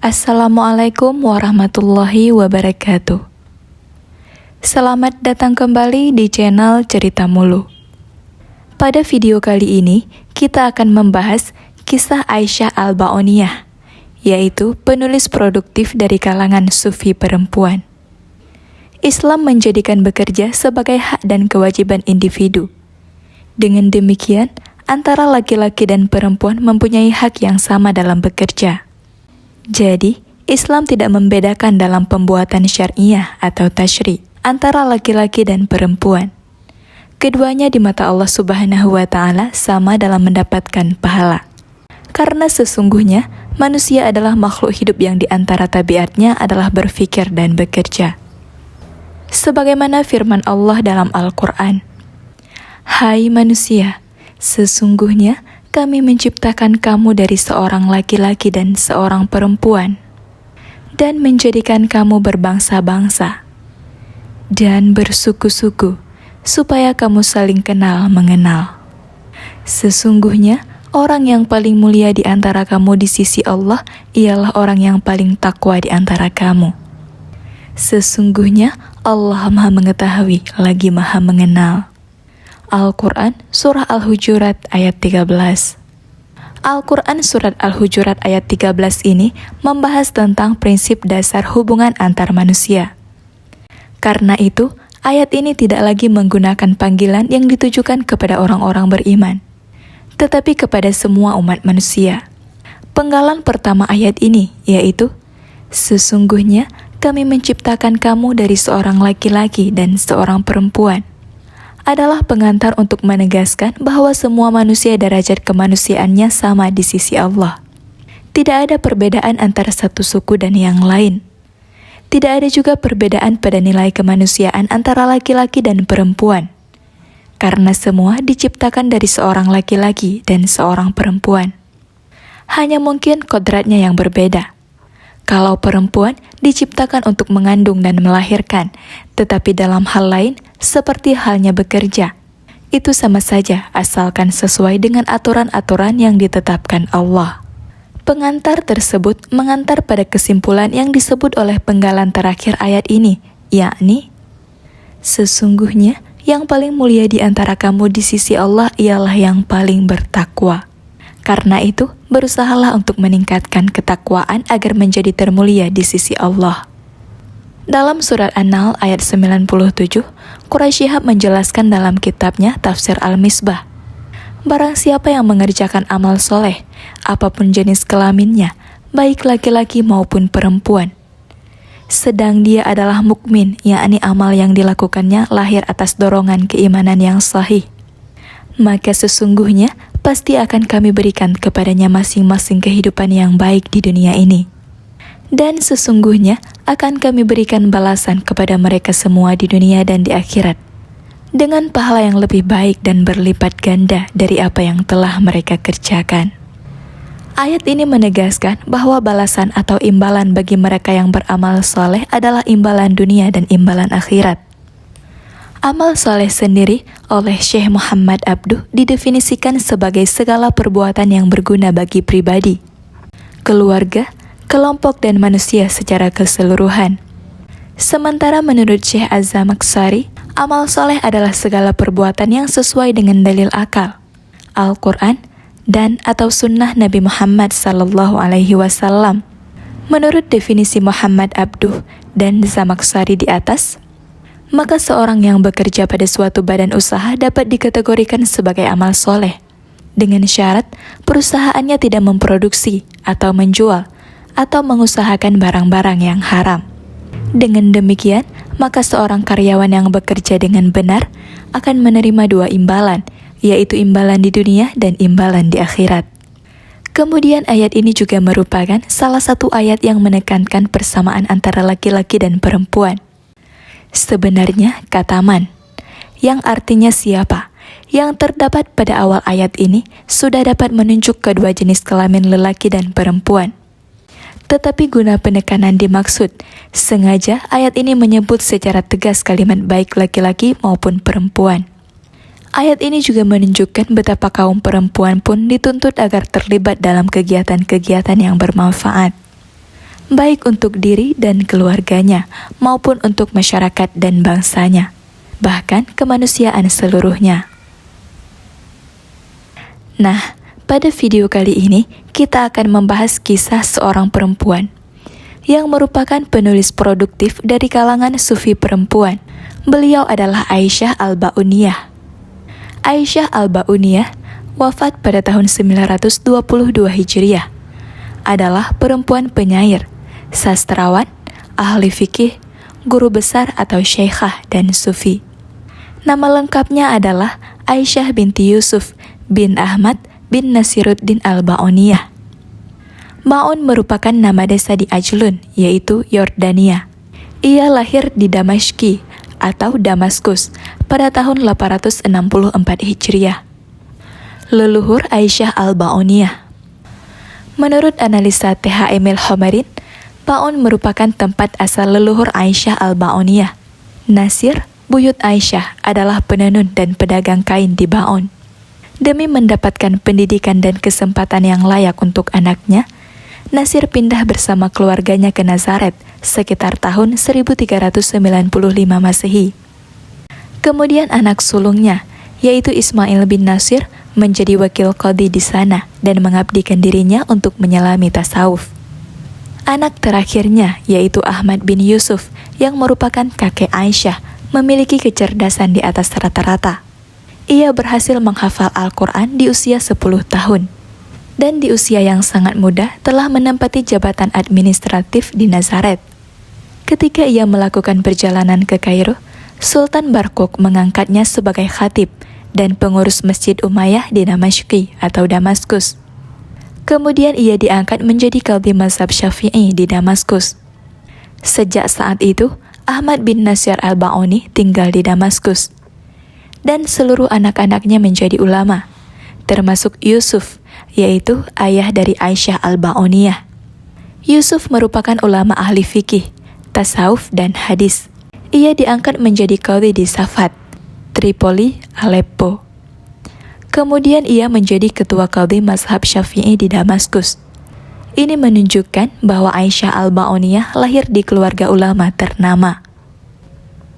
Assalamualaikum warahmatullahi wabarakatuh. Selamat datang kembali di channel Cerita Mulu. Pada video kali ini, kita akan membahas kisah Aisyah Al-Ba'oniyah, yaitu penulis produktif dari kalangan sufi perempuan. Islam menjadikan bekerja sebagai hak dan kewajiban individu. Dengan demikian, antara laki-laki dan perempuan mempunyai hak yang sama dalam bekerja. Jadi, Islam tidak membedakan dalam pembuatan syariah atau tasyri antara laki-laki dan perempuan. Keduanya di mata Allah Subhanahu wa Ta'ala sama dalam mendapatkan pahala. Karena sesungguhnya manusia adalah makhluk hidup yang di antara tabiatnya adalah berfikir dan bekerja. Sebagaimana firman Allah dalam Al-Quran, "Hai manusia, sesungguhnya kami menciptakan kamu dari seorang laki-laki dan seorang perempuan, dan menjadikan kamu berbangsa-bangsa dan bersuku-suku, supaya kamu saling kenal mengenal. Sesungguhnya orang yang paling mulia di antara kamu di sisi Allah ialah orang yang paling takwa di antara kamu. Sesungguhnya Allah Maha Mengetahui lagi Maha Mengenal." Al-Quran Surah Al-Hujurat ayat 13. Al-Quran Surat Al-Hujurat ayat 13 ini membahas tentang prinsip dasar hubungan antar manusia. Karena itu, ayat ini tidak lagi menggunakan panggilan yang ditujukan kepada orang-orang beriman, tetapi kepada semua umat manusia. Penggalan pertama ayat ini yaitu, "Sesungguhnya kami menciptakan kamu dari seorang laki-laki dan seorang perempuan," adalah pengantar untuk menegaskan bahwa semua manusia derajat kemanusiaannya sama di sisi Allah. Tidak ada perbedaan antara satu suku dan yang lain. Tidak ada juga perbedaan pada nilai kemanusiaan antara laki-laki dan perempuan, karena semua diciptakan dari seorang laki-laki dan seorang perempuan. Hanya mungkin kodratnya yang berbeda. Kalau perempuan diciptakan untuk mengandung dan melahirkan, tetapi dalam hal lain, seperti halnya bekerja, itu sama saja asalkan sesuai dengan aturan-aturan yang ditetapkan Allah. Pengantar tersebut mengantar pada kesimpulan yang disebut oleh penggalan terakhir ayat ini, yakni, "Sesungguhnya yang paling mulia di antara kamu di sisi Allah ialah yang paling bertakwa. Karena itu, berusahalah untuk meningkatkan ketakwaan agar menjadi termulia di sisi Allah." Dalam surat An-Nahl ayat 97, Quraisy Shihab menjelaskan dalam kitabnya Tafsir Al-Misbah, "Barang siapa yang mengerjakan amal soleh, apapun jenis kelaminnya, baik laki-laki maupun perempuan, sedang dia adalah mukmin, yakni amal yang dilakukannya lahir atas dorongan keimanan yang sahih, maka sesungguhnya pasti akan kami berikan kepadanya masing-masing kehidupan yang baik di dunia ini. Dan sesungguhnya akan kami berikan balasan kepada mereka semua di dunia dan di akhirat, dengan pahala yang lebih baik dan berlipat ganda dari apa yang telah mereka kerjakan." Ayat ini menegaskan bahwa balasan atau imbalan bagi mereka yang beramal soleh adalah imbalan dunia dan imbalan akhirat. Amal soleh sendiri oleh Syekh Muhammad Abduh didefinisikan sebagai segala perbuatan yang berguna bagi pribadi, keluarga, kelompok dan manusia secara keseluruhan. Sementara menurut Syekh Az-Zamakhsyari, amal soleh adalah segala perbuatan yang sesuai dengan dalil akal, Al-Quran, dan atau sunnah Nabi Muhammad SAW. Menurut definisi Muhammad Abduh dan Zamakhsyari di atas, maka seorang yang bekerja pada suatu badan usaha dapat dikategorikan sebagai amal soleh, dengan syarat perusahaannya tidak memproduksi atau menjual atau mengusahakan barang-barang yang haram. Dengan demikian, maka seorang karyawan yang bekerja dengan benar akan menerima dua imbalan, yaitu imbalan di dunia dan imbalan di akhirat. Kemudian ayat ini juga merupakan salah satu ayat yang menekankan persamaan antara laki-laki dan perempuan. Sebenarnya kata man, yang artinya siapa, yang terdapat pada awal ayat ini sudah dapat menunjuk kedua jenis kelamin lelaki dan perempuan. Tetapi guna penekanan dimaksud, sengaja ayat ini menyebut secara tegas kalimat baik laki-laki maupun perempuan. Ayat ini juga menunjukkan betapa kaum perempuan pun dituntut agar terlibat dalam kegiatan-kegiatan yang bermanfaat. baik untuk diri dan keluarganya, maupun untuk masyarakat dan bangsanya, bahkan kemanusiaan seluruhnya. Nah, pada video kali ini kita akan membahas kisah seorang perempuan yang merupakan penulis produktif dari kalangan sufi perempuan. Beliau adalah Aisyah Al-Ba'uniyah. Aisyah Al-Ba'uniyah wafat pada tahun 922 Hijriah. Adalah perempuan penyair, sastrawan, ahli fikih, guru besar atau syekhah dan sufi. Nama lengkapnya adalah Aisyah binti Yusuf bin Ahmad bin Nasiruddin Al-Ba'uniyah. Ma'un merupakan nama desa di Ajlun, yaitu Yordania. Ia lahir di Damashki atau Damaskus pada tahun 864 Hijriah. Leluhur Aisyah Al-Ba'uniyah. Menurut analisa T.H. Emil Homerin, Ma'un merupakan tempat asal leluhur Aisyah Al-Ba'uniyah. Nasir, buyut Aisyah, adalah penenun dan pedagang kain di Ma'un. Demi mendapatkan pendidikan dan kesempatan yang layak untuk anaknya, Nasir pindah bersama keluarganya ke Nazaret sekitar tahun 1395 Masehi. Kemudian anak sulungnya, yaitu Ismail bin Nasir, menjadi wakil qadhi di sana dan mengabdikan dirinya untuk menyelami tasawuf. Anak terakhirnya, yaitu Ahmad bin Yusuf, yang merupakan kakek Aisyah, memiliki kecerdasan di atas rata-rata. Ia berhasil menghafal Al-Quran di usia 10 tahun. Dan di usia yang sangat muda telah menempati jabatan administratif di Nazaret. Ketika ia melakukan perjalanan ke Kairo, Sultan Barkok mengangkatnya sebagai khatib dan pengurus Masjid Umayyah di Damashki atau Damaskus. Kemudian ia diangkat menjadi qadhi mazhab Syafi'i di Damaskus. Sejak saat itu, Ahmad bin Nasir Al-Ba'uni tinggal di Damaskus. Dan seluruh anak-anaknya menjadi ulama, termasuk Yusuf, yaitu ayah dari Aisyah Al-Ba'uniyah. Yusuf merupakan ulama ahli fikih, tasawuf, dan hadis. Ia diangkat menjadi qadhi di Safat, Tripoli, Aleppo. Kemudian ia menjadi ketua qadhi mazhab Syafi'i di Damaskus. Ini menunjukkan bahwa Aisyah Al-Ba'uniyah lahir di keluarga ulama ternama.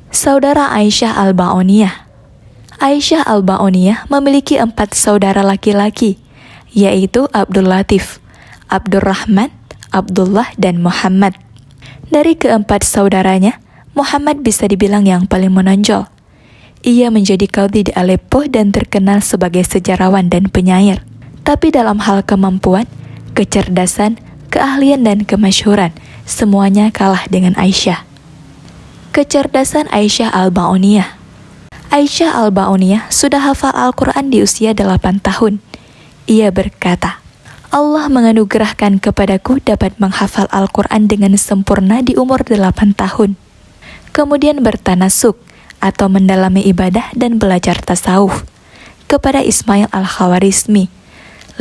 Saudara Aisyah Al-Ba'uniyah. Aisyah Al-Ba'uniyah memiliki 4 saudara laki-laki, yaitu Abdul Latif, Abdurrahman, Abdullah, dan Muhammad. Dari keempat saudaranya, Muhammad bisa dibilang yang paling menonjol. Ia menjadi qadhi di Aleppo dan terkenal sebagai sejarawan dan penyair. Tapi dalam hal kemampuan, kecerdasan, keahlian, dan kemasyhuran, semuanya kalah dengan Aisyah. Kecerdasan Aisyah Al-Ba'uniyah. Aisyah Al-Ba'uniyah sudah hafal Al-Quran di usia 8 tahun. Ia berkata, Allah menganugerahkan kepadaku dapat menghafal Al-Quran dengan sempurna di umur 8 tahun. Kemudian bertanasuk atau mendalami ibadah dan belajar tasawuf kepada Ismail Al-Khawarizmi,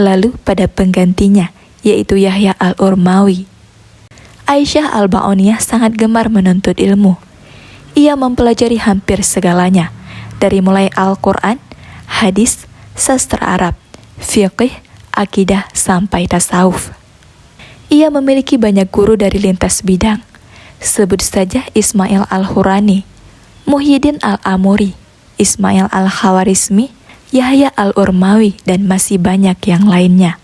lalu pada penggantinya, yaitu Yahya Al-Urmawi. Aisyah Al-Ba'uniyah sangat gemar menuntut ilmu. Ia mempelajari hampir segalanya, dari mulai Al-Quran, hadis, sastra Arab, fiqih, akidah, sampai tasawuf. Ia memiliki banyak guru dari lintas bidang. Sebut saja Ismail Al-Hurani, Muhyiddin Al-Amuri, Ismail Al-Khawarizmi, Yahya Al-Urmawi, dan masih banyak yang lainnya.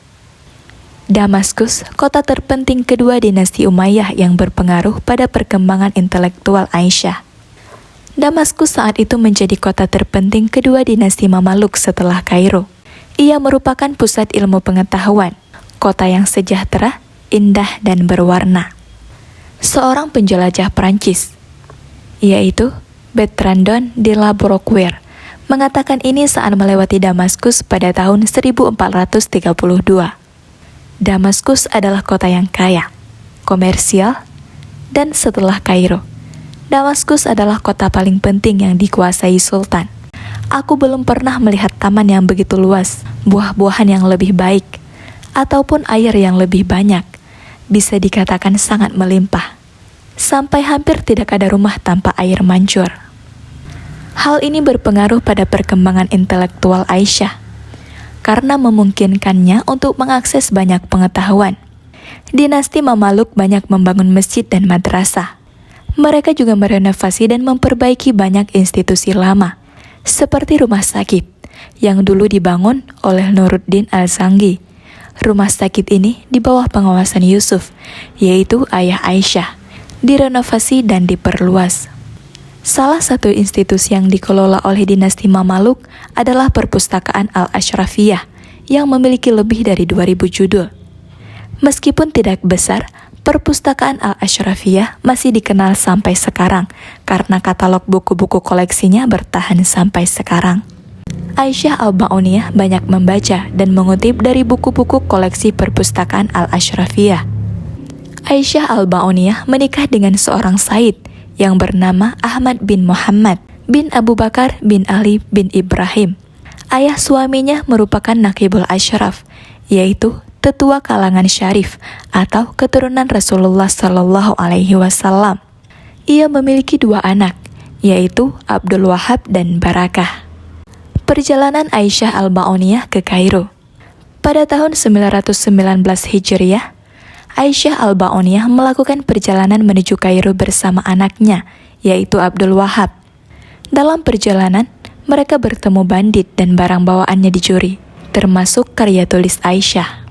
Damaskus, kota terpenting kedua dinasti Umayyah yang berpengaruh pada perkembangan intelektual Aisyah. Damaskus saat itu menjadi kota terpenting kedua dinasti Mamaluk setelah Kairo. Ia merupakan pusat ilmu pengetahuan, kota yang sejahtera, indah, dan berwarna. Seorang penjelajah Prancis, yaitu Bertrand de la Brocquière, mengatakan ini saat melewati Damaskus pada tahun 1432. Damaskus adalah kota yang kaya, komersial, dan setelah Kairo, Damaskus adalah kota paling penting yang dikuasai Sultan. Aku belum pernah melihat taman yang begitu luas, buah-buahan yang lebih baik, ataupun air yang lebih banyak. Bisa dikatakan sangat melimpah. Sampai hampir tidak ada rumah tanpa air mancur. Hal ini berpengaruh pada perkembangan intelektual Aisyah, karena memungkinkannya untuk mengakses banyak pengetahuan. Dinasti Mamaluk banyak membangun masjid dan madrasah. Mereka juga merenovasi dan memperbaiki banyak institusi lama, seperti rumah sakit, yang dulu dibangun oleh Nuruddin Al-Zangi. Rumah sakit ini di bawah pengawasan Yusuf, yaitu ayah Aisyah, direnovasi dan diperluas. Salah satu institusi yang dikelola oleh dinasti Mamaluk adalah Perpustakaan Al-Ashrafiyah yang memiliki lebih dari 2000 judul. Meskipun tidak besar, Perpustakaan Al-Ashrafiyah masih dikenal sampai sekarang karena katalog buku-buku koleksinya bertahan sampai sekarang. Aisyah Al-Ba'uniyah banyak membaca dan mengutip dari buku-buku koleksi Perpustakaan Al-Ashrafiyah. Aisyah Al-Ba'uniyah menikah dengan seorang Said yang bernama Ahmad bin Muhammad bin Abu Bakar bin Ali bin Ibrahim. Ayah suaminya merupakan Naqibul Ashraf, yaitu tetua kalangan syarif atau keturunan Rasulullah Shallallahu Alaihi Wasallam. Ia memiliki 2 anak, yaitu Abdul Wahab dan Barakah. Perjalanan Aisyah Al-Ba'uniyah ke Kairo. Pada tahun 919 Hijriah, Aisyah Al-Ba'uniyah melakukan perjalanan menuju Kairo bersama anaknya, yaitu Abdul Wahab. Dalam perjalanan, mereka bertemu bandit dan barang bawaannya dicuri, termasuk karya tulis Aisyah.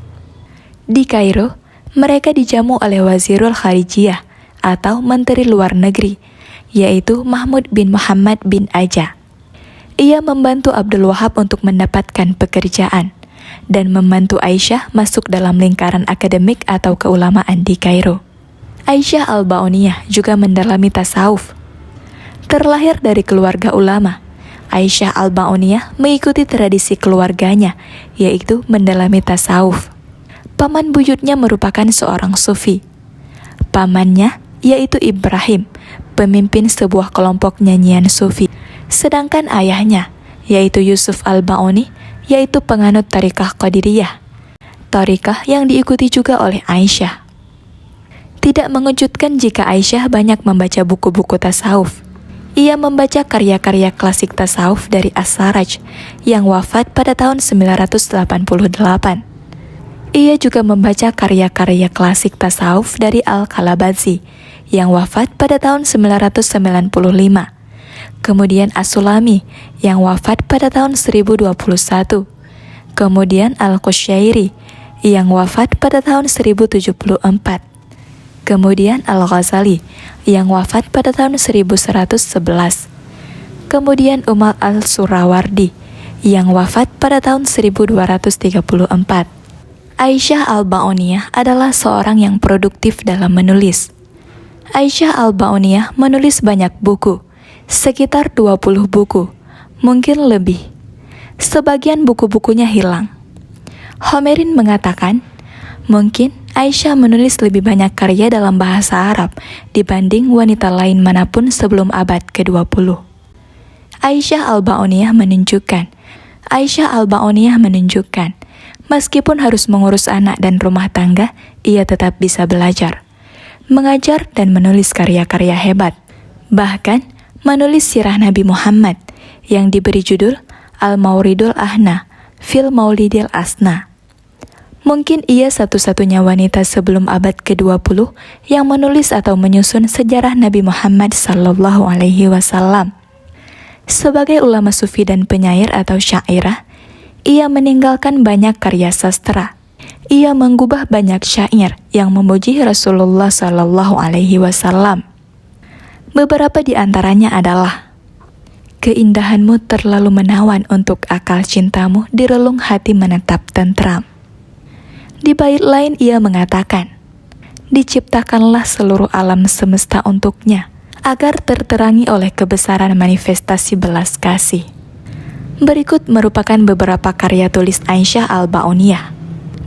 Di Kairo, mereka dijamu oleh Wazirul Kharijiyah atau Menteri Luar Negeri, yaitu Mahmud bin Muhammad bin Aja. Ia membantu Abdul Wahab untuk mendapatkan pekerjaan dan membantu Aisyah masuk dalam lingkaran akademik atau keulamaan di Kairo. Aisyah Al-Ba'uniyah juga mendalami tasawuf. Terlahir dari keluarga ulama, Aisyah Al-Ba'uniyah mengikuti tradisi keluarganya, yaitu mendalami tasawuf. Paman buyutnya merupakan seorang sufi. Pamannya yaitu Ibrahim, pemimpin sebuah kelompok nyanyian sufi. Sedangkan ayahnya, yaitu Yusuf Al-Ba'uni, yaitu penganut Tariqah Qadiriyah, Tariqah yang diikuti juga oleh Aisyah. Tidak mengejutkan jika Aisyah banyak membaca buku-buku tasawuf. Ia membaca karya-karya klasik tasawuf dari As-Saraj yang wafat pada tahun 988. Ia juga membaca karya-karya klasik tasawuf dari Al-Kalabazi yang wafat pada tahun 995. Kemudian As-Sulami yang wafat pada tahun 1021. Kemudian Al-Qusyairi yang wafat pada tahun 1074. Kemudian Al-Ghazali yang wafat pada tahun 1111. Kemudian Umar Al-Surawardi yang wafat pada tahun 1234. Aisyah Al-Ba'uniyah adalah seorang yang produktif dalam menulis. Aisyah Al-Ba'uniyah menulis banyak buku, sekitar 20 buku, mungkin lebih. Sebagian buku-bukunya hilang. Homerin mengatakan, mungkin Aisyah menulis lebih banyak karya dalam bahasa Arab dibanding wanita lain manapun sebelum abad ke-20. Aisyah Al-Ba'uniyah menunjukkan, meskipun harus mengurus anak dan rumah tangga, ia tetap bisa belajar, mengajar dan menulis karya-karya hebat. Bahkan, menulis sirah Nabi Muhammad yang diberi judul Al-Mauridul Ahna fil Maulidil Asna. Mungkin ia satu-satunya wanita sebelum abad ke-20 yang menulis atau menyusun sejarah Nabi Muhammad Sallallahu Alaihi Wasallam. Sebagai ulama sufi dan penyair atau syairah, ia meninggalkan banyak karya sastra. Ia menggubah banyak syair yang memuji Rasulullah Sallallahu Alaihi Wasallam. Beberapa di antaranya adalah: keindahanmu terlalu menawan untuk akal cintamu, di relung hati menetap tentram. Di bait lain ia mengatakan, diciptakanlah seluruh alam semesta untuknya, agar terterangi oleh kebesaran manifestasi belas kasih. Berikut merupakan beberapa karya tulis Aisyah Al-Ba'uniyah.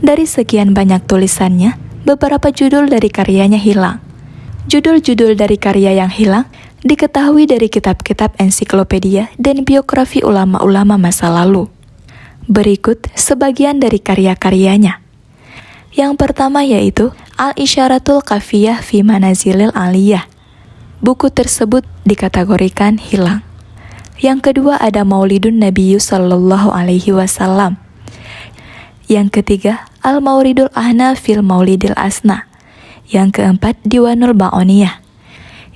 Dari sekian banyak tulisannya, beberapa judul dari karyanya hilang. Judul-judul dari karya yang hilang diketahui dari kitab-kitab ensiklopedia dan biografi ulama-ulama masa lalu. Berikut sebagian dari karya-karyanya. Yang pertama yaitu Al-Isyaratul Kafiyah fi Manazilil Aliyah. Buku tersebut dikategorikan hilang. Yang kedua ada Maulidun Nabiyyu Sallallahu Alaihi Wasallam. Yang ketiga Al-Mauridul Ahna fil Maulidil Asna. Yang keempat, Diwanul Ba'oniyah.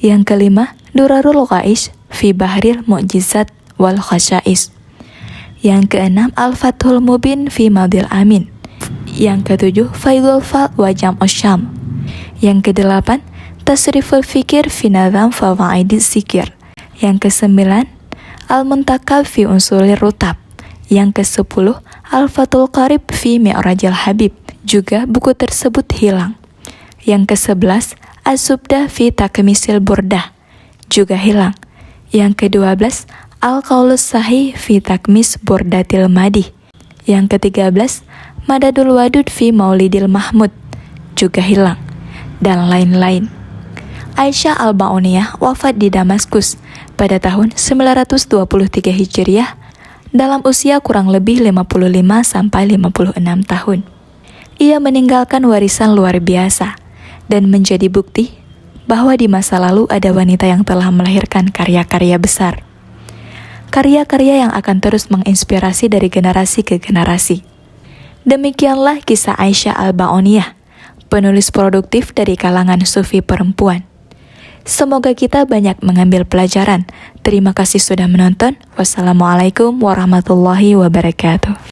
Yang kelima, Durarul Ghaish fi Bahril Mu'jizat wal Khasyais. Yang keenam, Al-Fathul Mubin fi Madil Amin. Yang ketujuh, Faidul Fal wa Jam'us Syam. Yang kedelapan, Tasriful Fikir fi Nadham Fawaidis Zikir. Yang kesembilan, Al-Muntakab fi Unsulir Rutab. Yang kesepuluh, Al-Fathul Qarib fi Mi'rajil Habib. Juga buku tersebut hilang. Yang kesebelas, Az-Zubdah fi Takmisil Burdah. Juga hilang. Yang kedua belas, Al-Qaulus Sahih fi Takmis Burdatil Madih. Yang ke-13, Madadul Wadud fi Maulidil Mahmud. Juga hilang. Dan lain-lain. Aisyah Al-Ba'uniyah wafat di Damaskus pada tahun 923 Hijriah dalam usia kurang lebih 55-56 tahun. Ia meninggalkan warisan luar biasa dan menjadi bukti bahwa di masa lalu ada wanita yang telah melahirkan karya-karya besar. Karya-karya yang akan terus menginspirasi dari generasi ke generasi. Demikianlah kisah Aisyah Al-Ba'uniyah, penulis produktif dari kalangan sufi perempuan. Semoga kita banyak mengambil pelajaran. Terima kasih sudah menonton. Wassalamualaikum warahmatullahi wabarakatuh.